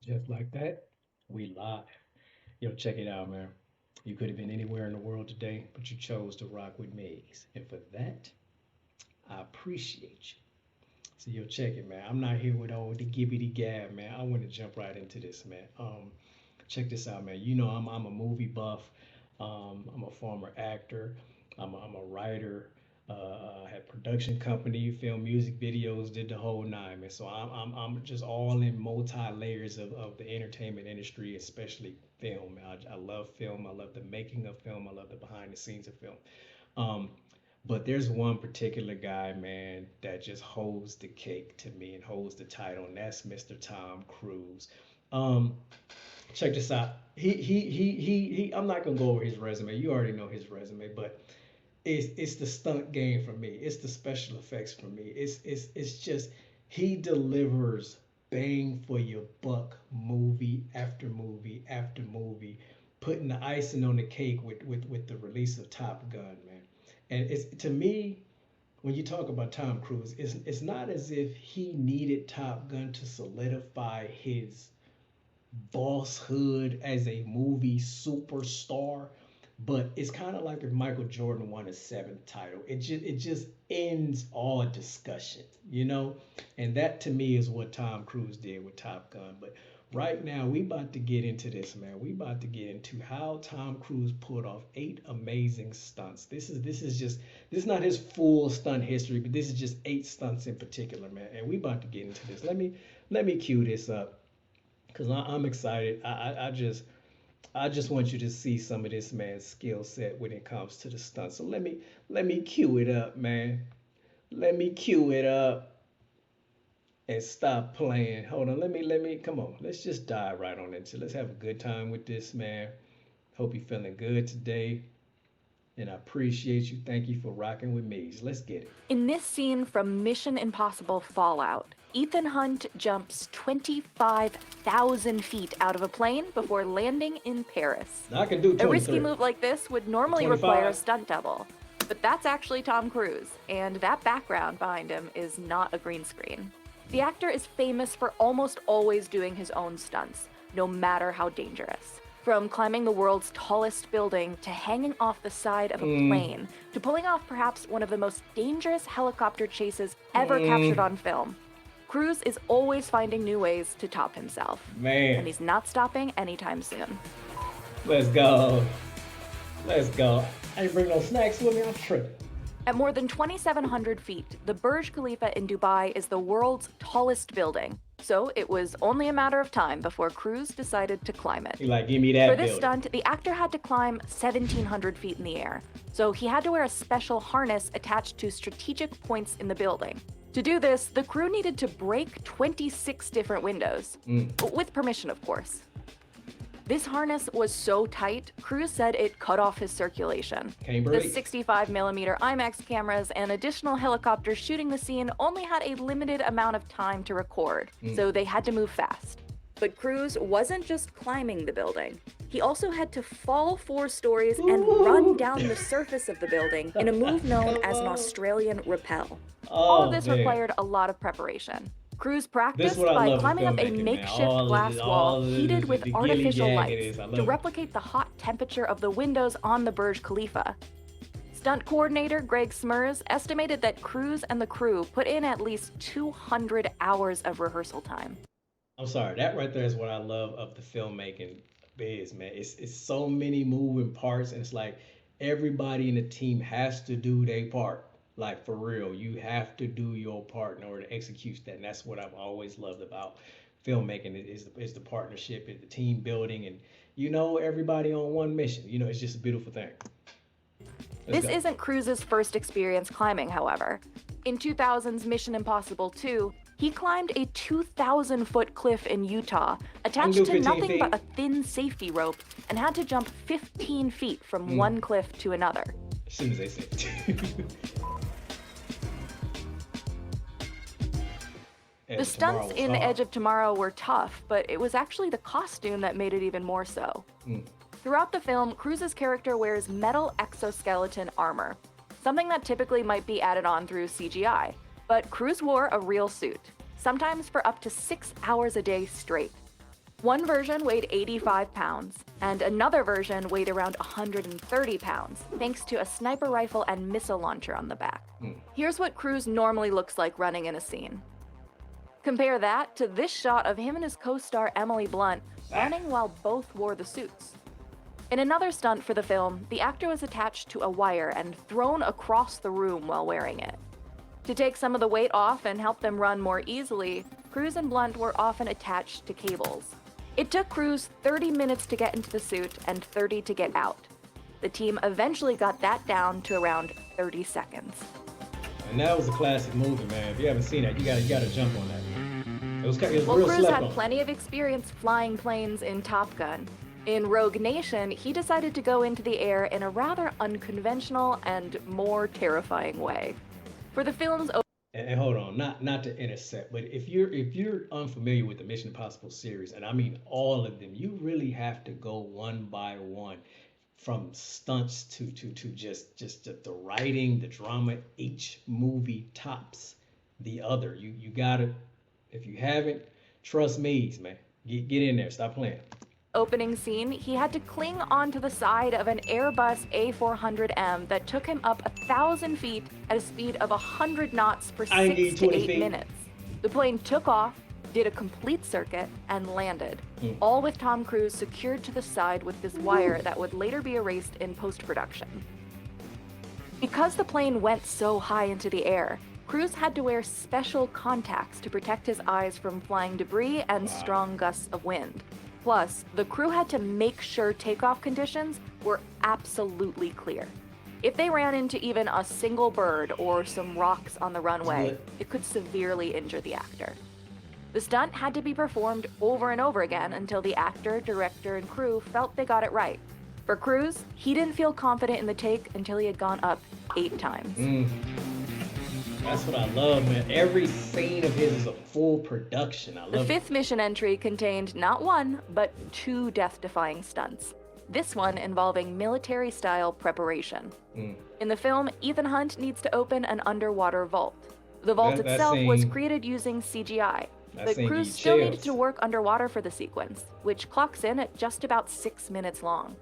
Just like that, we live. Yo, check it out, man. You could have been anywhere in the world today, but you chose to rock with Meez. And for that, I appreciate you. So yo, check it, man. I'm not here with all the gibbity gab, man. I want to jump right into this, man. Check this out, man. You know I'm a movie buff. I'm a former actor. I'm a writer. I had production company, film music videos, did the whole nine, man. So I'm just all in multi layers of the entertainment industry, especially film. I love film. I love the making of film. I love the behind the scenes of film. Um, but there's one particular guy, man, that just holds the cake to me and holds the title, and that's Mr. Tom Cruise. Um, check this out. I'm not gonna go over his resume. You already know his resume, but it's the stunt game for me. It's the special effects for me. It's just he delivers bang for your buck movie after movie after movie, putting the icing on the cake with the release of Top Gun, man. And it's to me, when you talk about Tom Cruise, it's not as if he needed Top Gun to solidify his bosshood as a movie superstar, but it's kind of like if Michael Jordan won a seventh title. It just ends all discussion, you know? And that to me is what Tom Cruise did with Top Gun. But right now we about to get into this, man. We about to get into how Tom Cruise pulled off 8 amazing stunts. This is not his full stunt history, but this is just 8 stunts in particular, man. And we about to get into this. Let me cue this up because I'm excited. I just want you to see some of this man's skill set when it comes to the stunts. So let me cue it up, man. Let me cue it up and stop playing. Hold on. Let me come on. Let's just dive right on into. Let's have a good time with this, man. Hope you're feeling good today. And I appreciate you. Thank you for rocking with me. Let's get it. In this scene from Mission Impossible Fallout, Ethan Hunt jumps 25,000 feet out of a plane before landing in Paris. Now I can do A risky 23. move like this would normally require a 25. stunt double, but that's actually Tom Cruise, and that background behind him is not a green screen. The actor is famous for almost always doing his own stunts, no matter how dangerous. From climbing the world's tallest building to hanging off the side of a plane to pulling off perhaps one of the most dangerous helicopter chases ever captured on film. Cruise is always finding new ways to top himself. Man, And he's not stopping anytime soon. let's go. Let's go. I didn't bring no snacks with me. I'm tripping. At more than 2,700 feet, the Burj Khalifa in Dubai is the world's tallest building. So it was only a matter of time before Cruise decided to climb it. He like, give me For that this building. stunt, the actor had to climb 1,700 feet in the air. So he had to wear a special harness attached to strategic points in the building. To do this, the crew needed to break 26 different windows. With permission, of course. This harness was so tight, Cruise said it cut off his circulation. Can't The breathe. 65mm IMAX cameras and additional helicopters shooting the scene only had a limited amount of time to record, so they had to move fast. But Cruise wasn't just climbing the building. He also had to fall 4 stories and run down the surface of the building in a move known as an Australian rappel. All of this man. required a lot of preparation. Cruise This practiced is what I by love in climbing up a filmmaking, man. makeshift All glass wall heated with the artificial gilly lights I love to it. replicate the hot temperature of the windows on the Burj Khalifa. Stunt coordinator Greg Smers estimated that Cruise and the crew put in at least 200 hours of rehearsal time. I'm sorry, that right there is what I love of the filmmaking biz, man. It's so many moving parts, and it's like everybody in the team has to do their part. Like for real, you have to do your part in order to execute that, and that's what I've always loved about filmmaking is the partnership, is the team building, and everybody on one mission. It's just a beautiful thing. Let's This go. isn't Cruise's first experience climbing, however. In 2000's Mission Impossible 2, he climbed a 2,000-foot cliff in Utah, attached do to 15 nothing feet. but a thin safety rope, and had to jump 15 feet from one cliff to another. As soon as they say The stunts in Edge of Tomorrow were tough, but it was actually the costume that made it even more so. Throughout the film, Cruise's character wears metal exoskeleton armor, something that typically might be added on through CGI. But Cruise wore a real suit, sometimes for up to 6 hours a day straight. One version weighed 85 pounds, and another version weighed around 130 pounds, thanks to a sniper rifle and missile launcher on the back. Here's what Cruise normally looks like running in a scene. Compare that to this shot of him and his co-star Emily Blunt running while both wore the suits. In another stunt for the film, the actor was attached to a wire and thrown across the room while wearing it. To take some of the weight off and help them run more easily, Cruise and Blunt were often attached to cables. It took Cruise 30 minutes to get into the suit and 30 to get out. The team eventually got that down to around 30 seconds. And that was a classic movie, man. If you haven't seen that, you gotta jump on that. It was Well, real Cruise slept had on. plenty of experience flying planes in Top Gun. In Rogue Nation, he decided to go into the air in a rather unconventional and more terrifying way. For the film's And hold on, not to intercept, but if you're unfamiliar with the Mission Impossible series, and I mean all of them, you really have to go one by one, from stunts to just the writing, the drama. Each movie tops the other. You gotta, if you haven't, trust Meez, man. Get in there. Stop playing. opening scene, he had to cling onto the side of an Airbus A400M that took him up 1,000 feet at a speed of 100 knots for 6 to 8 minutes. The plane took off, did a complete circuit, and landed, all with Tom Cruise secured to the side with this wire that would later be erased in post-production. Because the plane went so high into the air, Cruise had to wear special contacts to protect his eyes from flying debris and strong gusts of wind. Plus, the crew had to make sure takeoff conditions were absolutely clear. If they ran into even a single bird or some rocks on the runway, it could severely injure the actor. The stunt had to be performed over and over again until the actor, director, and crew felt they got it right. For Cruise, he didn't feel confident in the take until he had gone up 8 times. That's what I love, man. Every scene of his is a full production. I love The 5th mission entry contained not 1, but 2 death-defying stunts. This one involving military-style preparation. In the film, Ethan Hunt needs to open an underwater vault. The vault itself was created using CGI. But Cruise still needed to work underwater for the sequence, which clocks in at just about 6 minutes long.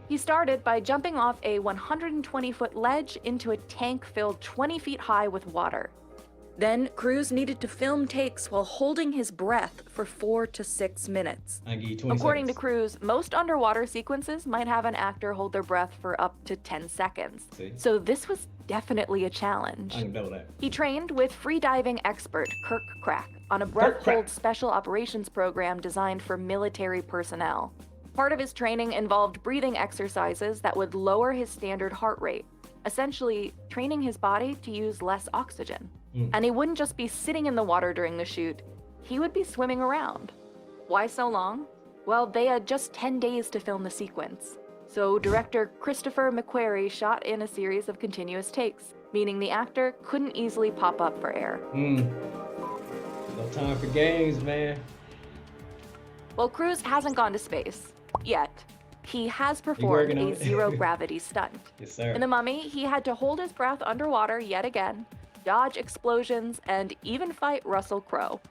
He started by jumping off a 120-foot ledge into a tank filled 20 feet high with water. Then, Cruise needed to film takes while holding his breath for 4 to 6 minutes. According to Cruise, most underwater sequences might have an actor hold their breath for up to 10 seconds. So this was definitely a challenge. I can know that. He trained with freediving expert Kirk Crack on a breath hold special operations program designed for military personnel. Part of his training involved breathing exercises that would lower his standard heart rate, essentially training his body to use less oxygen. And he wouldn't just be sitting in the water during the shoot, he would be swimming around. Why so long? Well, they had just 10 days to film the sequence. So director Christopher McQuarrie shot in a series of continuous takes, meaning the actor couldn't easily pop up for air. No time for games, man. Well, Cruise hasn't gone to space. Yet. He has performed a zero-gravity stunt. Yes, sir. In The Mummy, he had to hold his breath underwater yet again, dodge explosions, and even fight Russell Crowe.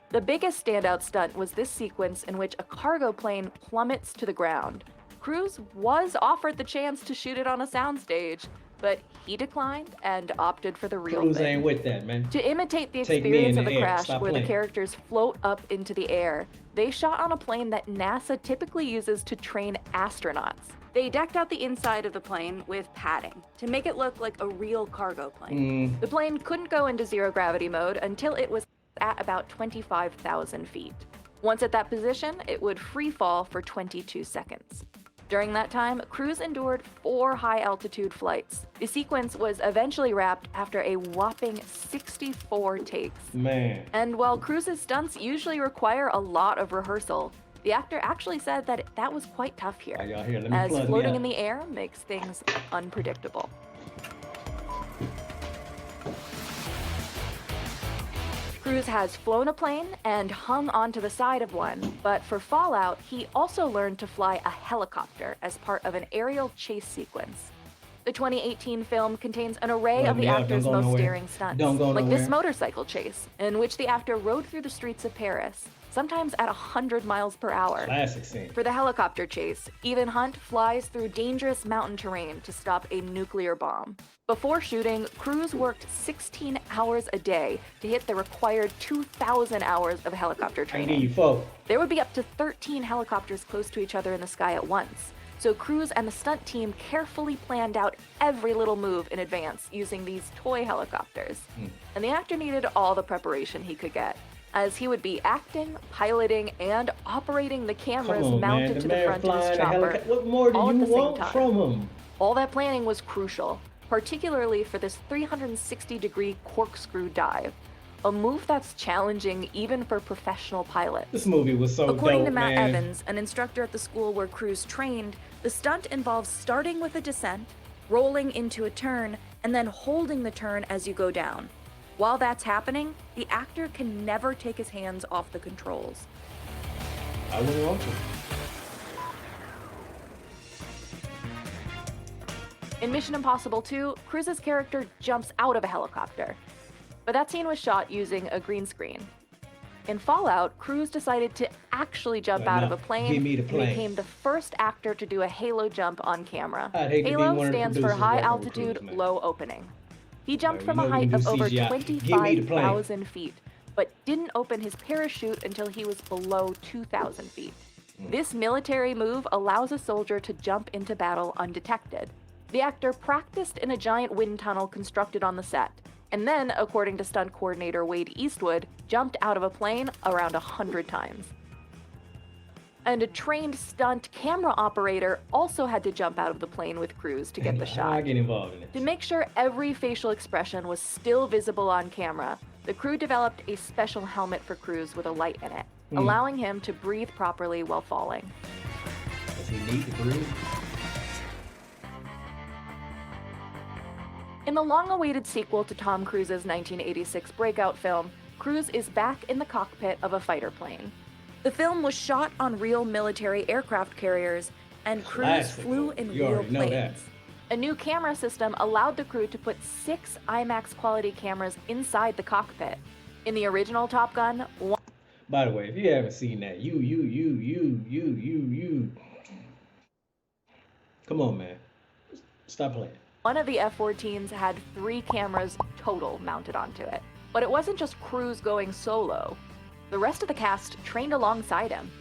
The biggest standout stunt was this sequence in which a cargo plane plummets to the ground. Cruise was offered the chance to shoot it on a soundstage, but he declined and opted for the real Cruise thing. ain't with that, man. To imitate the experience of the crash where the characters float up into the air, they shot on a plane that NASA typically uses to train astronauts. They decked out the inside of the plane with padding to make it look like a real cargo plane. The plane couldn't go into zero-gravity mode until it was at about 25,000 feet. Once at that position, it would free fall for 22 seconds. During that time, Cruise endured 4 high-altitude flights. The sequence was eventually wrapped after a whopping 64 takes. Man. And while Cruise's stunts usually require a lot of rehearsal, the actor actually said that that was quite tough here, as floating in the air makes things unpredictable. Cruise has flown a plane and hung onto the side of one, but for Fallout, he also learned to fly a helicopter as part of an aerial chase sequence. The 2018 film contains an array of the actor's most daring stunts, like this motorcycle chase, in which the actor rode through the streets of Paris, sometimes at 100 miles per hour. Classic scene. For the helicopter chase, Ethan Hunt flies through dangerous mountain terrain to stop a nuclear bomb. Before shooting, Cruise worked 16 hours a day to hit the required 2,000 hours of helicopter training. There would be up to 13 helicopters close to each other in the sky at once, so Cruise and the stunt team carefully planned out every little move in advance using these toy helicopters. And the actor needed all the preparation he could get, as he would be acting, piloting, and operating the cameras mounted to the front of his chopper what more do all you at the same want time. from him? All that planning was crucial, particularly for this 360-degree corkscrew dive, a move that's challenging even for professional pilots. This movie was so According dope, to Matt man. Evans, an instructor at the school where Cruise trained, the stunt involves starting with a descent, rolling into a turn, and then holding the turn as you go down. While that's happening, the actor can never take his hands off the controls. I wouldn't want to. In Mission Impossible 2, Cruise's character jumps out of a helicopter, but that scene was shot using a green screen. In Fallout, Cruise decided to actually jump out of a plane Give me the and plane. became the first actor to do a halo jump on camera. I'd hate to be Halo one of the stands for producers High working with Altitude, Cruise, man. Low Opening. He jumped You from know a we height can do of over CGI. Give me the plane. 25,000 feet, but didn't open his parachute until he was below 2,000 feet. This military move allows a soldier to jump into battle undetected. The actor practiced in a giant wind tunnel constructed on the set, and then, according to stunt coordinator Wade Eastwood, jumped out of a plane around 100 times. And a trained stunt camera operator also had to jump out of the plane with Cruise to get the I shot. get involved in it. To make sure every facial expression was still visible on camera, the crew developed a special helmet for Cruise with a light in it, allowing him to breathe properly while falling. Does he need to breathe? In the long-awaited sequel to Tom Cruise's 1986 breakout film, Cruise is back in the cockpit of a fighter plane. The film was shot on real military aircraft carriers, and Cruise Classic. flew in You real already know that. planes. A new camera system allowed the crew to put 6 IMAX quality cameras inside the cockpit. In the original Top Gun, By the way, if you haven't seen that, you. Come on, man. Stop playing. one of the F-14s had 3 cameras total mounted onto it. But it wasn't just Cruise going solo. The rest of the cast trained alongside him.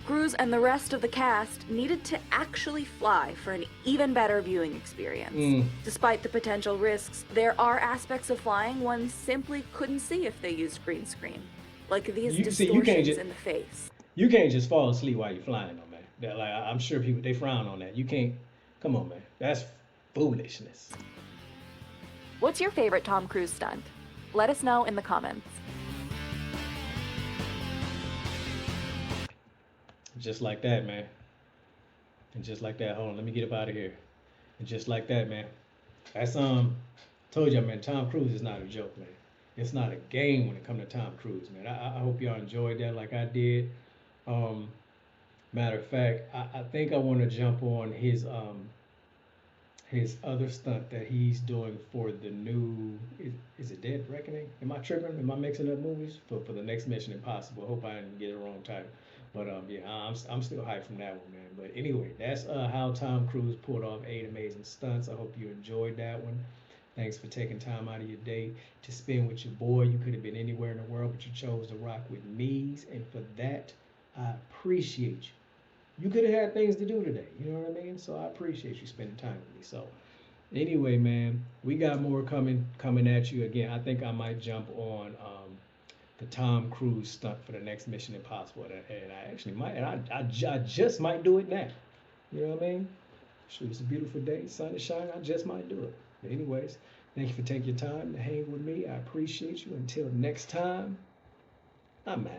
Cruise and the rest of the cast needed to actually fly for an even better viewing experience. Despite the potential risks, there are aspects of flying one simply couldn't see if they used green screen. Like these distortions in the face. You can't just fall asleep while you're flying, though, man. Like, I'm sure people, they frown on that. You can't. Come on, man. That's foolishness. What's your favorite Tom Cruise stunt? Let us know in the comments. Just like that, man. And just like that, hold on, let me get up out of here. And just like that, man. That's told you, man, Tom Cruise is not a joke, man. It's not a game when it comes to Tom Cruise, man. I hope y'all enjoyed that like I did. Matter of fact, I think I want to jump on his other stunt that he's doing for the new, is it Dead Reckoning? Am I tripping? Am I mixing up movies? For the next Mission Impossible. Hope I didn't get it wrong title. But yeah, I'm still hyped from that one, man. But anyway, that's how Tom Cruise pulled off 8 amazing stunts. I hope you enjoyed that one. Thanks for taking time out of your day to spend with your boy. You could have been anywhere in the world, but you chose to rock with Meez, and for that, I appreciate you. You could have had things to do today, you know what I mean? So I appreciate you spending time with me. So anyway, man, we got more coming at you. Again, I think I might jump on the Tom Cruise stunt for the next Mission Impossible, and I actually might, and I just might do it now. You know what I mean? Shoot, it's a beautiful day, sun is shining. I just might do it. But anyways, thank you for taking your time to hang with me. I appreciate you. Until next time, I'm out.